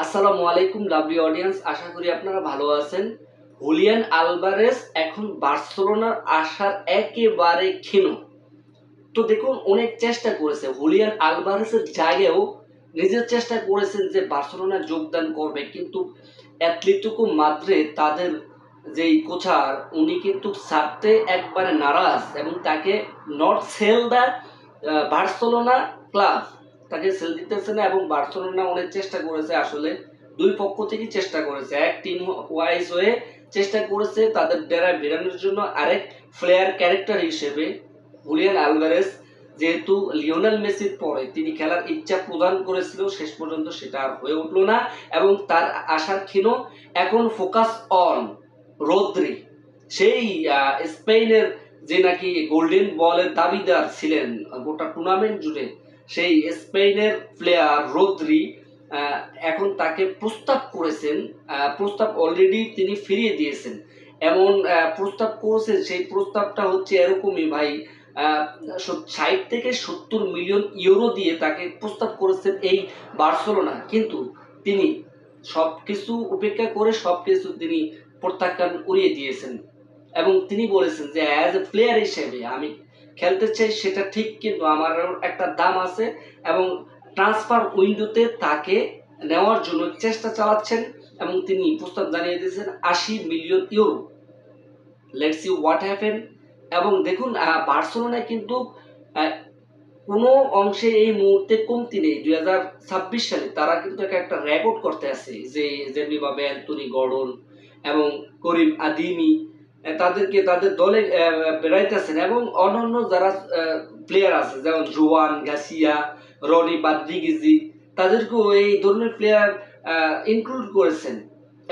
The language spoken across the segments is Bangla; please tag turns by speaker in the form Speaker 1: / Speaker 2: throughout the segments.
Speaker 1: আসসালামু আলাইকুম লাভলি অডিয়েন্স, আশা করি আপনারা ভালো আছেন। হুলিয়ান আলভারেজ এখন বার্সেলোনার আসার একেবারে ক্ষীণ। তো দেখুন, অনেক চেষ্টা করেছে হুলিয়ান আলভারেজের জায়গায়ও নিজের চেষ্টা করেছেন যে বার্সেলোনায় যোগদান করবে, কিন্তু অ্যাটলেটিকো মাদ্রিদ তাদের যেই কোচার উনি কিন্তু ছাড়তে একবারে নারাজ এবং তাকে not sell the Barcelona club, তাকে সেল দিতেছে না। এবং বার্সেলোনা অনেক চেষ্টা করেছে, আসলে দুই পক্ষ থেকেই চেষ্টা করেছে, এক টিম ওয়াইজ হয়ে চেষ্টা করেছে তাদের ডেরায় বেরানোর জন্য। আরেক প্লেয়ার ক্যারেক্টার হিসেবে হুলিয়ান আলভারেজ, যেহেতু লিওনেল মেসির পরে তিনি খেলার ইচ্ছা প্রদান করেছিল, শেষ পর্যন্ত সেটা আর হয়ে উঠলো না এবং তার আশার ক্ষীণ। এখন ফোকাস অন রদ্রি, সেই স্পেনের যে নাকি গোল্ডেন বলের দাবিদার ছিলেন গোটা টুর্নামেন্ট জুড়ে, সেই স্পেনের প্লেয়ার রদ্রি এখন তাকে প্রস্তাব করেছেন। প্রস্তাব অলরেডি তিনি ফিরিয়ে দিয়েছেন। এমন প্রস্তাব করেছেন, সেই প্রস্তাবটা হচ্ছে এরকমই ভাই, 60 থেকে 70 মিলিয়ন ইউরো দিয়ে তাকে প্রস্তাব করেছেন এই বার্সেলোনা, কিন্তু তিনি সবকিছু উপেক্ষা করে সবকিছু তিনি প্রত্যাখ্যান উড়িয়ে দিয়েছেন এবং তিনি বলেছেন যে অ্যাজ এ প্লেয়ার হিসেবে আমি খেলতে চাই, সেটা ঠিক, কিন্তু আমার একটা দাম আছে এবং ট্রান্সফার উইন্ডোতে তাকে নেওয়ার জন্য চেষ্টা চালাচ্ছেন এবং তিনি প্রস্তাব জানিয়ে দিয়েছেন 80 million euro. Let's see what happen. এবং দেখুন, বার্সেলোনায় কিন্তু কোনো অংশে এই মুহূর্তে কমতি নেই। 2026 সালে তারা কিন্তু একটা রেকর্ড করতে আছে, যে যেমনিভাবে অ্যান্টনি গর্ডন এবং করিম আদিমি তাদেরকে তাদের দলে বেড়াইতেছেন এবং অন্যান্য যারা প্লেয়ার আছে যেমন জোয়ান গাসিয়া, রনি বাদ্রিগিজি, তাদেরকেও এই ধরনের প্লেয়ার ইনক্লুড করেছেন।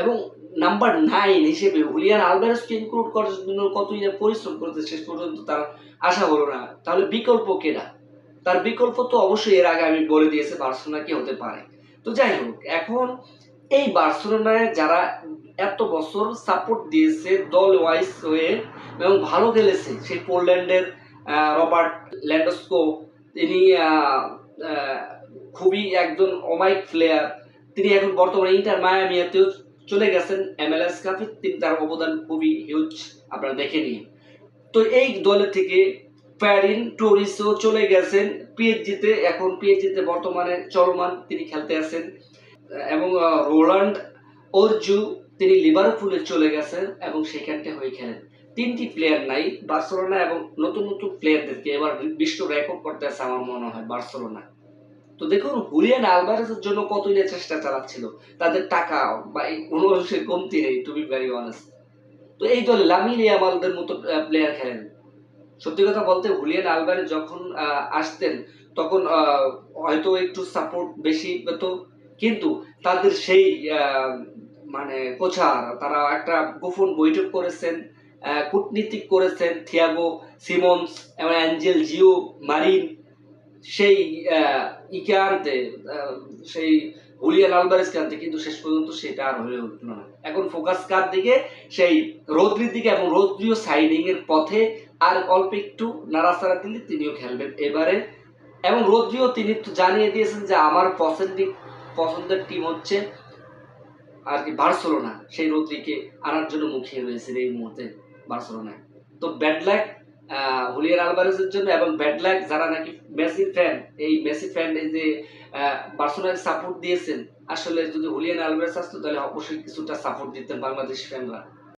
Speaker 1: এবং নাম্বার 9 হিসেবে হুলিয়ান আলভারেজকে ইনক্লুড করার জন্য কতই না পরিশ্রম করেছে, শেষ পর্যন্ত তার আশা হলো না। তাহলে বিকল্প কেনা? তার বিকল্প তো অবশ্যই এর আগে আমি বলে দিয়েছি বার্সেলোনা কি হতে পারে। তো যাই হোক, এখন এই বার্সেলোনায় যারা এত বছর সাপোর্ট দিয়েছে দল ওয়াইজ হয়ে এবং ভালো খেলেছে, সেই পোল্যান্ডের রবার্ট ল্যান্ডস্কো, তিনি খুবই একজন অমায়িক প্লেয়ার। তিনি এখন বর্তমানে ইন্টার মায়ামিতেও চলে গেছেন MLS কাপে, তিনি তার অবদান খুবই হিউজ, আপনারা দেখে নিন। তো এই দলে থেকে ফ্যারিন টোরিসও চলে গেছেন পিএসজিতে, এখন পিএসজিতে বর্তমানে চলমান তিনি খেলতে আছেন। এবং রোলান্ড ওরজু, তিনি লিভারপুলে চলে গেছেন এবং সেখানটা হয়ে খেলেন। তিনটি প্লেয়ার নাই বার্সেলোনা, এবং নতুন নতুন প্লেয়ারদেরকে এবার বিশ্ব রেকর্ড করতে আছে আমার মনে হয় বার্সেলোনা। তো দেখুন, হুলিয়ান আলভারেজের জন্য কতই না চেষ্টা চালাচ্ছিল, তাদের টাকা বা কোনো অংশের কমতি নেই, টু বি ভেরি অনেস্ট। তো এই দলে লামিন ইয়ামালদের মতো প্লেয়ার খেলেন। সত্যি কথা বলতে হুলিয়ান আলভারেজ যখন আসতেন তখন হয়তো একটু সাপোর্ট বেশি পেত, কিন্তু তাদের সেই মানে কোচার, তারা একটা গোপন বৈঠক করেছেন, কূটনীতিক করেছেন থিয়াগো সিমন্স এবং অ্যাঞ্জেল জিও মারিন, সেই ইকে আনতে, সেই হুলিয়ান আলভারেজকে আনতে, কিন্তু শেষ পর্যন্ত সেটা আর হয়ে উঠল না। এখন ফোকাস কার দিকে? সেই রদ্রির দিকে, এবং রদ্রিও সাইনিং এর পথে, আর অল্প একটু নাড়াচাড়া দিলে তিনিও খেলবেন এবারে। এবং রদ্রিও তিনি তো জানিয়ে দিয়েছেন যে আমার পছন্দের টিম হচ্ছে আর কি বার্সেলোনা, সেই রদ্রিকে আনার জন্য মুখিয়ে রয়েছে এই মুহূর্তে বার্সেলোনায়। তো ব্যাড লাক হুলিয়ান আলভারেজের জন্য, এবং ব্যাড লাক যারা নাকি মেসি ফ্যান, এই মেসি ফ্যান এই যে বার্সেলোনাকে সাপোর্ট দিয়েছেন, আসলে যদি হুলিয়ান আলভারেজ আসতো তাহলে অবশ্যই কিছুটা সাপোর্ট দিতেন বাংলাদেশ ফ্যানরা।